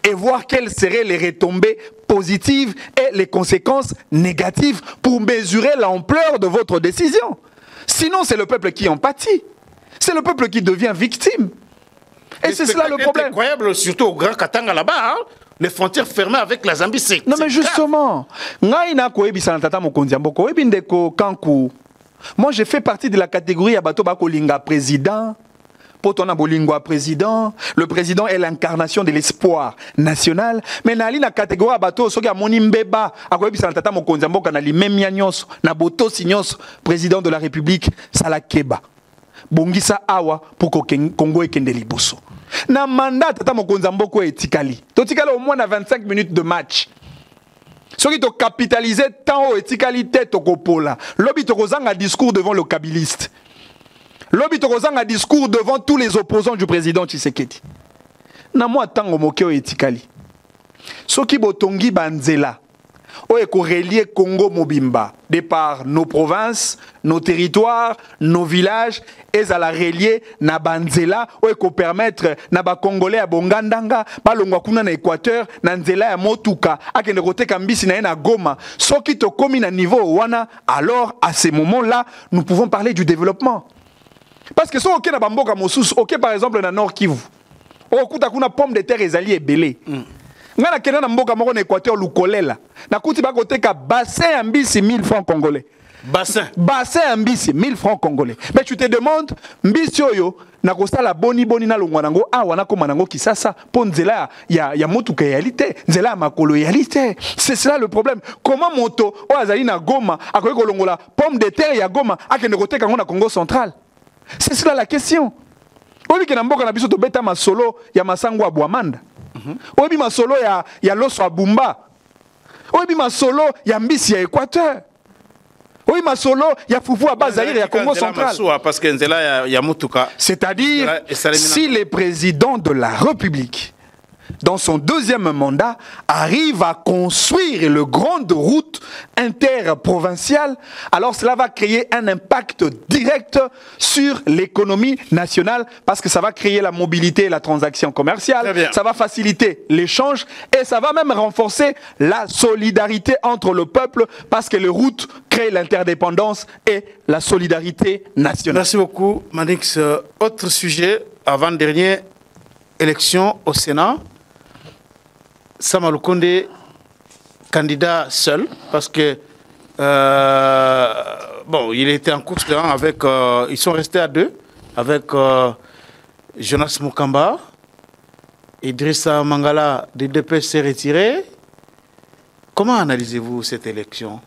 et voir quelles seraient les retombées positives et les conséquences négatives pour mesurer l'ampleur de votre décision. Sinon, c'est le peuple qui en pâtit. C'est le peuple qui devient victime. Et c'est cela le problème. C'est incroyable, surtout au Grand Katanga là-bas, hein? Les frontières fermées avec la Zambie, c'est... Non, mais justement, moi, j'ai fait partie de la catégorie Abato Bakolinga président. Potona Bolingwa président. Le président est l'incarnation de l'espoir national. Mais dans la catégorie Abato, ce qui a Monimbeba, Akoyebi Tata Mokonzambo, Kanali Memianyos, Naboto Signos, président de la République, Salakeba. Bongisa Awa pour Congo et Kendeliboso. Na mandat Tata Mokonzambo ko etikali. Totikali au moins à 25 minutes de match. Ce qui te capitalisé tant au éticalité tokopola. Lobby tokozanga discours devant le kabiliste. Lobby tokozanga discours devant tous les opposants du président Tshisekedi. Na moi tango mokeo etikali. Ce qui botongi banzela. O eko relier Congo Mobimba de par nos provinces, nos territoires, nos villages et à la relier na banzela o eko permettre na ba congolais à Bongandanga ba longwa kuna na Équateur na nzela ya motuka akende koteka mbisi na Goma soki to komi na niveau wana alors à ce moment-là nous pouvons parler du développement parce que so ok na bamboka mosusu ok par exemple na Nord Kivu o kuta kuna pomme de terre ezali ebele nga na kena na mboka moko na Équateur lukolela na kuti ba koteka bassin mbisi 1000 francs congolais bassin mbisi 1000 francs congolais mais tu te demandes mbisi oyo na kosala boni na longwa nango awa na koma nango kisasa po nzela ya motuka réalité nzela ya makolo réalité c'est cela le problème comment moto o azali na Goma akoki kolongola pomme de terre ya Goma akende koteka ngo na Congo central c'est cela la question obi ke na mboka na biso to beta masolo ya masango ya Bwamanda obi masolo ya loso abumba obi masolo ya mbisi ya Équateur obi masolo ya fufu abazaire ya Congo central parce que nzela ya mutuka c'est-à-dire si les présidents de la République dans son deuxième mandat arrive à construire le grande route interprovinciale, alors cela va créer un impact direct sur l'économie nationale parce que ça va créer la mobilité et la transaction commerciale, ça va faciliter l'échange et ça va même renforcer la solidarité entre le peuple parce que les routes créent l'interdépendance et la solidarité nationale. Merci beaucoup, Manix. Autre sujet, avant-dernière élection au Sénat. Sama Lukonde, candidat seul, parce que bon, il était en course avec, ils sont restés à deux, avec Jonas Mukamba, Idrissa Mangala de DPS s'est retiré. Comment analysez-vous cette élection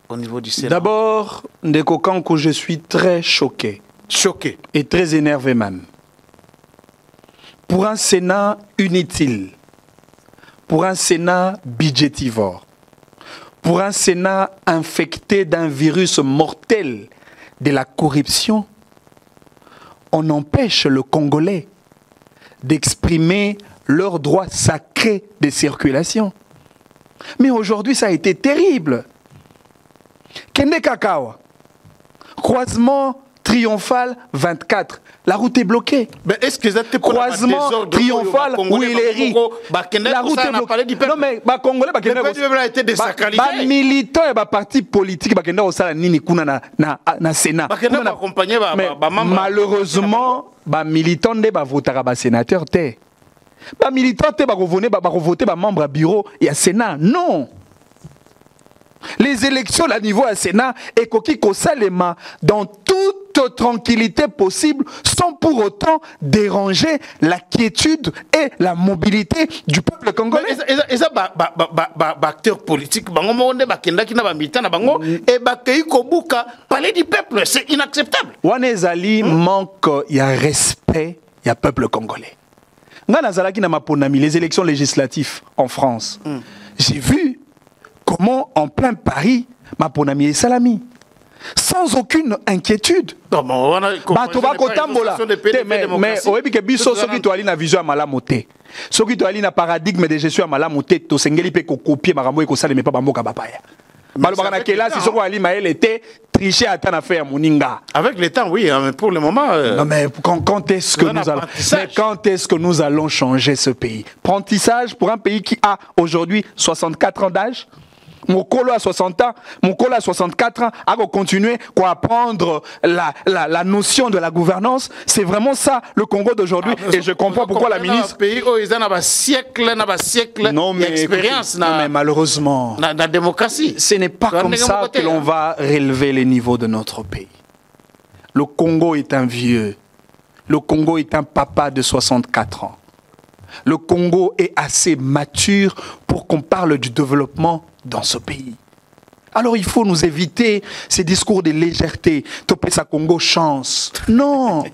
au niveau du Sénat? D'abord, Ndeko Kankou, je suis très choqué. Choqué. Et très énervé même. Pour un Sénat inutile, pour un Sénat budgétivore, pour un Sénat infecté d'un virus mortel de la corruption, on empêche le Congolais d'exprimer leurs droits sacrés de circulation. Mais aujourd'hui, ça a été terrible. Kende Kakawa, croisement triomphal 24. La route est bloquée. Mais est-ce que c'est croisement triomphal où il est ri? La route est bloquée. Non mais les Congolais a été désacralisé. Les militants et les partis politiques au Sénat. Malheureusement, les militants ne votent pas sénateur. Les militants ne votent pas membre à bureau et à Sénat. Non. Les élections à niveau à Sénat et Koki Kosalema dans toute tranquillité possible sans pour autant déranger la quiétude et la mobilité du peuple congolais. Et ça, acteurs politiques, et parler du peuple, c'est inacceptable. Wanezali manque, il y a respect, il y a peuple congolais. les élections législatives en France. J'ai vu comment en plein Paris, Maponami et Salami, sans aucune inquiétude. Mais oyebi ke biso soki to ali na vision malamu te. Soki to ali na paradigme de gestion malamu te, to sengeli pe ko copier makambo ko sala mais pas bamboka bapaya. Balobaka na kelasi soko ali maele te tricher ata na faire moninga. Avec le temps oui, mais pour le moment non mais quand est-ce que nous allons changer ce pays? Apprentissage pour un pays qui a aujourd'hui 64 ans d'âge. Mon colo à 60 ans, mon colo à 64 ans, à continuer à apprendre la notion de la gouvernance. C'est vraiment ça le Congo d'aujourd'hui. Et je comprends pourquoi la ministre... Pays où ils ont un siècle d'expérience. Non mais malheureusement, la démocratie. Ce n'est pas comme ça que l'on va relever les niveaux de notre pays. Le Congo est un vieux. Le Congo est un papa de 64 ans. Le Congo est assez mature pour qu'on parle du développement dans ce pays. Alors il faut nous éviter ces discours de légèreté. Topé sa Congo chance. Non.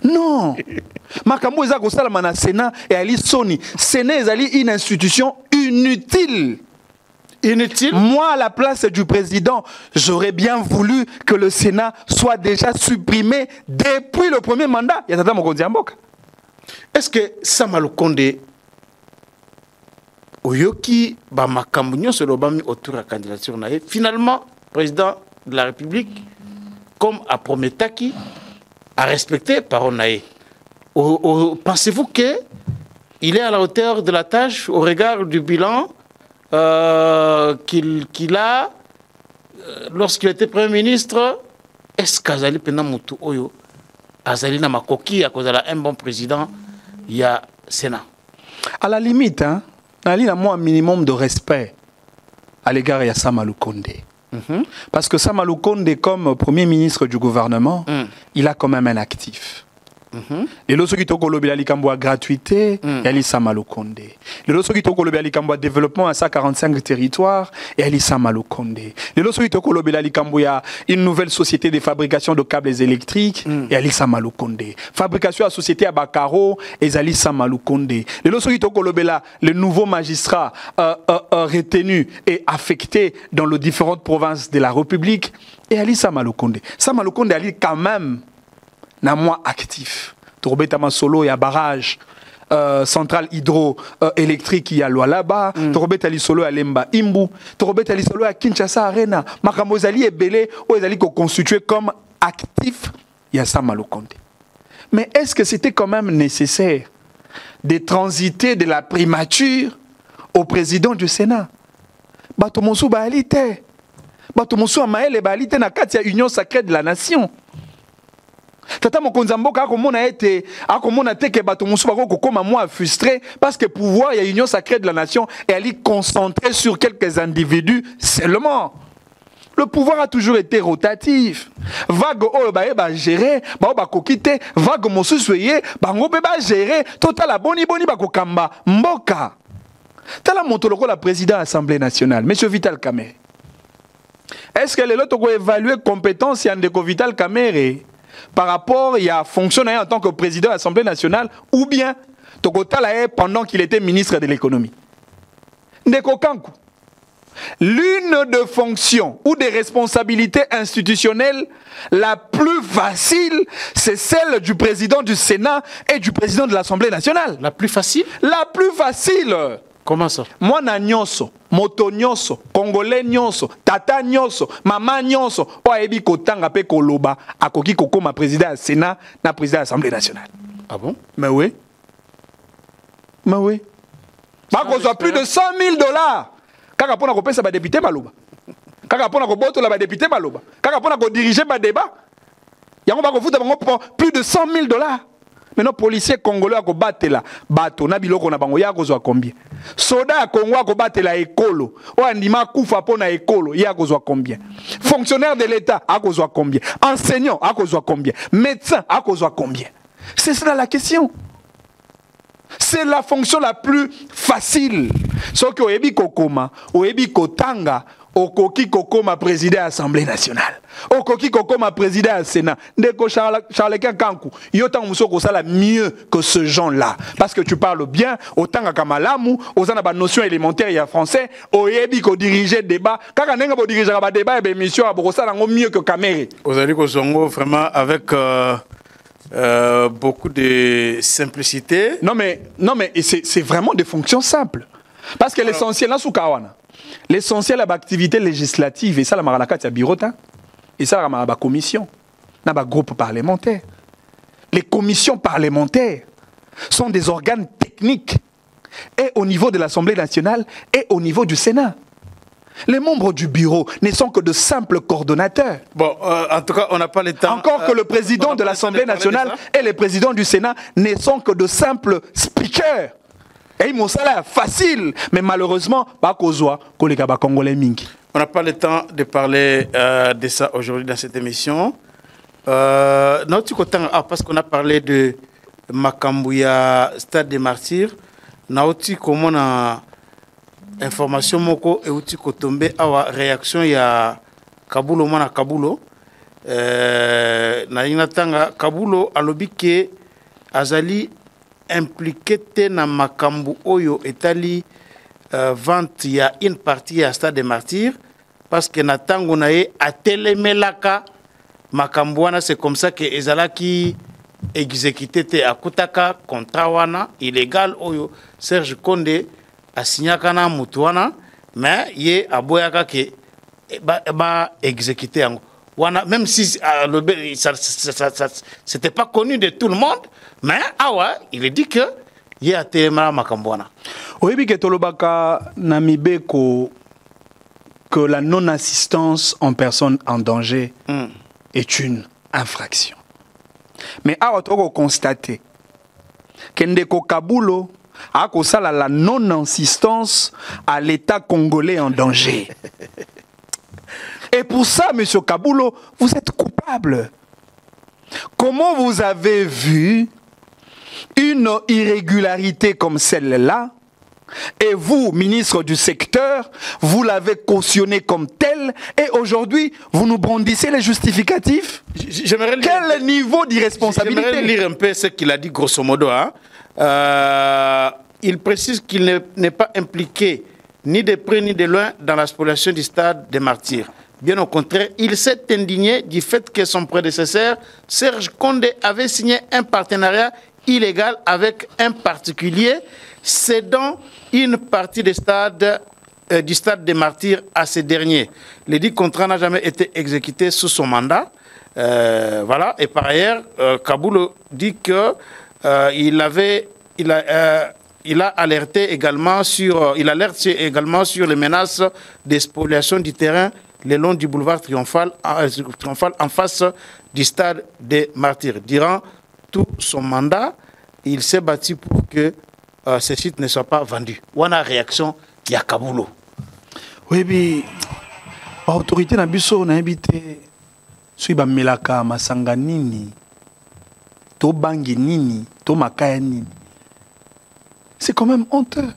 Non. Makambo eza kosala mana Sénat et ali Sony. Sénat ezali une institution inutile. Inutile. Moi, à la place du président, j'aurais bien voulu que le Sénat soit déjà supprimé depuis le premier mandat. Yatata Mokonzi Amboka. Est-ce que Sama Lukonde Oyoki Bamakambu nyonso lobami autour de la candidature nae finalement président de la République comme a prometaki a respecté parole nae. Pensez-vous que il est à la hauteur de la tâche au regard du bilan qu'il a lorsqu'il était Premier ministre? Est-ce qu'Azali Penamutu Oyo Azali na makoki à cause de un bon président, il y a Sénat. À la limite, hein, il y a un minimum de respect à l'égard de Sama Lukonde. Parce que Sama Lukonde, comme Premier ministre du gouvernement, il a quand même un actif. Et lorsque tu as la gratuité, il y a Sama Lukonde. Et lorsque tu as le développement à 145 territoires, il y a Sama Lukonde. Et lorsque tu as une nouvelle société de fabrication de câbles électriques, il y a Sama Lukonde. Fabrication à société à Bakaro, il y a Sama Lukonde. Et lorsque tu as le nouveau magistrat retenu et affecté dans les différentes provinces de la République, il y a Sama Lukonde. Sama Lukonde est quand même na moi actif. Torobeta solo, il y a barrage centrale hydroélectrique, il y a Lualaba. Torobeta li solo à Lemba Imbu. Torobeta li solo à Kinshasa Arena. Makamozali est belé ou ils allaient constituer comme actif. Il y a Sama Lukonde. Mais est-ce que c'était quand même nécessaire de transiter de la primature au président du Sénat? Batomonsu Baalite. Batomonsu Amaele Baalite na katia Union sacrée de la nation. Tata Mokonzi Amboka akomona ete akomona te ke bato musu bako kokoma moi frustré parce que pouvoir il y a union sacrée de la nation et elle est concentrée sur quelques individus seulement. Le pouvoir a toujours été rotatif. Vague o ba gérer, ba kokite, vague mosusu ye, bango be ba gérer, total boni ba kokamba mboka. Tala montoloko la président de l'Assemblée nationale, monsieur Vital Kamerhe. Est-ce que les autres ont évalué compétence Yandeko Vital Kamerhe par rapport à fonctionner en tant que président de l'Assemblée nationale ou bien Tokotala pendant qu'il était ministre de l'économie? Ndeko Kankou. L'une des fonctions ou des responsabilités institutionnelles la plus facile, c'est celle du président du Sénat et du président de l'Assemblée nationale. La plus facile? La plus facile. Comment ça? Moi na nyonso, moto nyonso, congolais nyonso, tata nyonso, mama nyonso, o ebi kotanga pe koloba, akoki kokoma président du Sénat na président de l'Assemblée nationale. Ah bon? Mais oui. Mais oui. Bako soit plus de 100 000 $. Kaka pona ko pesa ba député baloba. Kaka pona ko boto la ba député baloba. Kaka pona ko diriger ba débat. Yango bako futa bango plus de 100 000 $. Maintenant, policier congolais a battu la bateau, na biloko na bango ya kozwa combien? Soda ya Congo a battu la écolo. O andima kufa pona écolo, ya kozwa combien? Fonctionnaire de l'État a kozwa combien? Enseignant a kozwa combien? Médecin a kozwa combien? C'est cela la question. C'est la fonction la plus facile. Sauf que oyebi kokoma, oyebi kotanga, Okoki Koko m'a présidé à l'Assemblée nationale. Okoki Koko m'a présidé à Sénat. Ndeko Charles Kankou. Yotan Moussoko sala mieux que ce genre-là. Parce que tu parles bien, autant que Kamalamu, aux a notion élémentaire et français, Oyebi ko diriger débat. Kaka nenga bo diriger ba débat et émission à Borosala mieux que Kamere. Vous allez qu'au Zongo vraiment avec beaucoup de simplicité. Non mais c'est vraiment des fonctions simples. Parce que l'essentiel là sous Kawana. L'essentiel de l'activité législative, et ça, la maranakati à bureau, et ça, la commission, la groupe parlementaire. Les commissions parlementaires sont des organes techniques, et au niveau de l'Assemblée nationale, et au niveau du Sénat. Les membres du bureau ne sont que de simples coordonnateurs. Bon, en tout cas, on n'a pas le temps. Encore que le président de l'Assemblée nationale et le président du Sénat ne sont que de simples speakers. Et mon salaire facile, mais malheureusement, pas qu'aux Congolais mingi. On n'a pas le temps de parler de ça aujourd'hui dans cette émission. Parce qu'on a parlé de Makambouya, Stade des Martyrs. Nauti comment na information moko et outi ko tomber awa réaction ya Kabulo mana Kabulo. Na inatanga Kabulo alobi ke azali impliqué na makambu oyo etali vente ya une partie à Stade des Martyrs parce que natango nae atelemelaka makambu wana c'est comme ça que ezalaki exécuté te akutaka contrat wana illégal oyo Serge Konde asignaka na mutu wana mais ye aboyaka ke ba exécuté yango wana même si c'était pas connu de tout le monde. Mais il est dit que il y a téma makambwana. Oyebi ke tolobaka na mibeko que la non-assistance en personne en danger est une infraction. Mais awa toko constater que Ndeko Kabulo a kosala la non-assistance à l'État congolais en danger. Et pour ça, monsieur Kabulo, vous êtes coupable. Comment vous avez vu une irrégularité comme celle-là, et vous, ministre du secteur, vous l'avez cautionné comme tel, et aujourd'hui, vous nous brandissez les justificatifs? Quel niveau d'irresponsabilité? J'aimerais lire un peu ce qu'il a dit grosso modo. Hein. Il précise qu'il n'est pas impliqué ni de près ni de loin dans la spoliation du Stade des Martyrs. Bien au contraire, il s'est indigné du fait que son prédécesseur, Serge Konde, avait signé un partenariat illégal avec un particulier, cédant une partie du Stade des Martyrs à ce dernier. Le dit contrat n'a jamais été exécuté sous son mandat. Voilà. Et par ailleurs, Kabulo dit que il a alerté également sur, également sur les menaces de spoliation du terrain le long du boulevard Triomphal en face du Stade des Martyrs. Durant tout son mandat, il s'est battu pour que ce site ne soit pas vendu. On a réaction, il y a Kabulo. Oui, mais l'autorité n'a pas invité Suiba Melaka, Masanga Nini, To Bangi Nini, To Makaya Nini. C'est quand même honteux.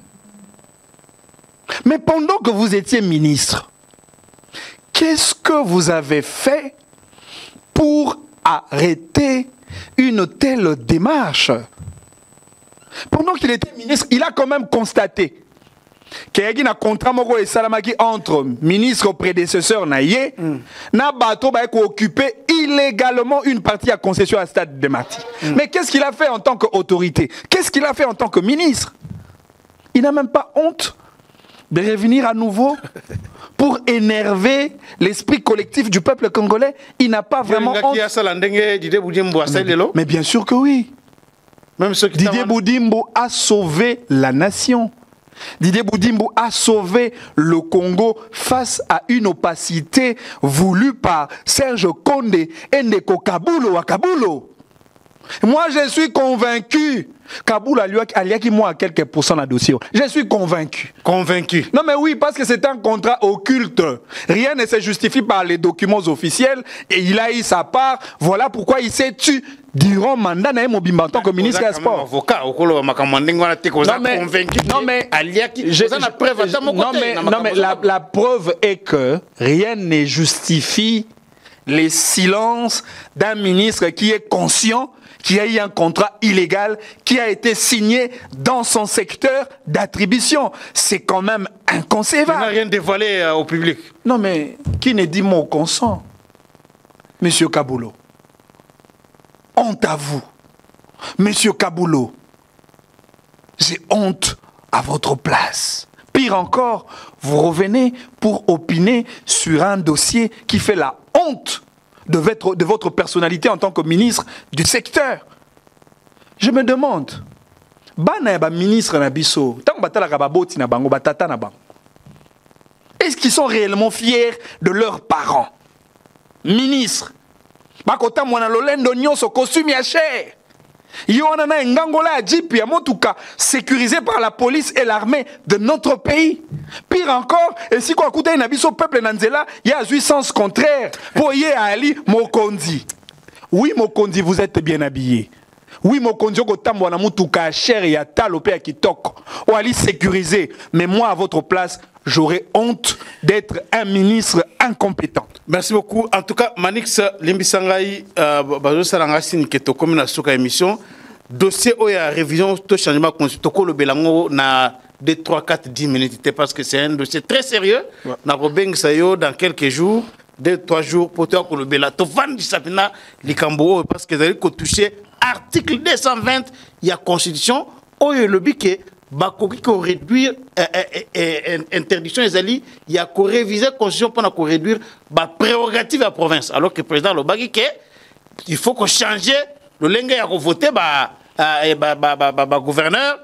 Mais pendant que vous étiez ministre, qu'est-ce que vous avez fait pour arrêter une telle démarche? Pendant qu'il était ministre, il a quand même constaté qu'il y a un contrat entre ministre prédécesseur Naye, na bateau ba occupé illégalement une partie à concession à Stade des Martyrs. Mais qu'est-ce qu'il a fait en tant qu'autorité? Qu'est-ce qu'il a fait en tant que ministre? Il n'a même pas honte de revenir à nouveau pour énerver l'esprit collectif du peuple congolais. Il n'a pas vraiment honte. Mais bien sûr que oui. Didier Boudimbo a sauvé la nation. Didier Boudimbo a sauvé le Congo face à une opacité voulue par Serge Konde et Ndeko Kabulo à Kabulo. Moi, je suis convaincu. Kaboul a lié qui moi à quelques pourcents dans le dossier. Je suis convaincu. Convaincu. Non, mais oui, parce que c'est un contrat occulte. Rien ne se justifie par les documents officiels et il a eu sa part. Voilà pourquoi il s'est tué durant le mandat de Mobimba en tant que ministre des Sports. Avocat, non, mais la preuve est que rien ne justifie les silences d'un ministre qui est conscient qu'il y a eu un contrat illégal qui a été signé dans son secteur d'attribution. C'est quand même inconcevable. Il n'a rien dévoilé au public. Non, mais qui ne dit mot consent? Monsieur Kaboulou, honte à vous. Monsieur Kaboulou, j'ai honte à votre place. Pire encore, vous revenez pour opiner sur un dossier qui fait la honte de votre personnalité en tant que ministre du secteur. Je me demande, ministre Nabiso, est-ce qu'ils sont réellement fiers de leurs parents? Ministre, bakota mwana lolendo nyonso costume ya cher. Yonana Ngangola Djipi à Motuka, sécurisé par la police et l'armée de notre pays. Pire encore, et si quoi coûte un avis au peuple Nanzela, il y a un sens contraire. Pour y aller, Mokondi. Oui, Mokondi, vous êtes bien habillé. Oui, Mokondi, au tambo na Motuka, cher et à talopé à Kitoko. Ou aller sécurisé. Mais moi, à votre place, j'aurais honte d'être un ministre incompétent. Merci beaucoup. En tout cas, Manix Limbisangai, Bazo Salangasine, qui est au commune à Souka émission, dossier où il y a révision, tout changement constitutionnel, le Belango, na 2, 3, 4, 10 minutes, parce que c'est un dossier très sérieux. Na Robeng Sayo, dans quelques jours, 2, 3 jours, pour toi, que le Bela, to vendre Sapina, Likambo, parce que vous allez toucher article 220, il y a constitution, où il y a le biquet. Bakoki ko réduire interdiction ezali il y a ko réviser constitution pour réduire ba prérogative à province alors que le président lobaki que il faut ko changer le lenga ya ko voter ba gouverneur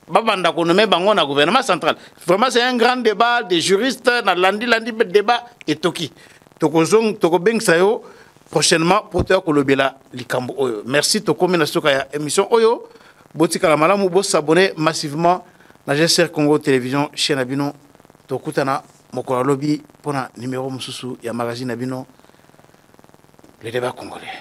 ba banda ko nommer bango na gouvernement central. Vraiment c'est un grand débat des juristes na landi débat et toki tokozong toko beng sayo prochainement pour te ko lobela likambo oyo. Merci to komena soka ya émission oyo. Botika la malamu bo s'abonner massivement na GSR Congo Télévision chaîne Abino to kutana mokola lobby pona numéro mususu ya magazine Abino les débats congolais.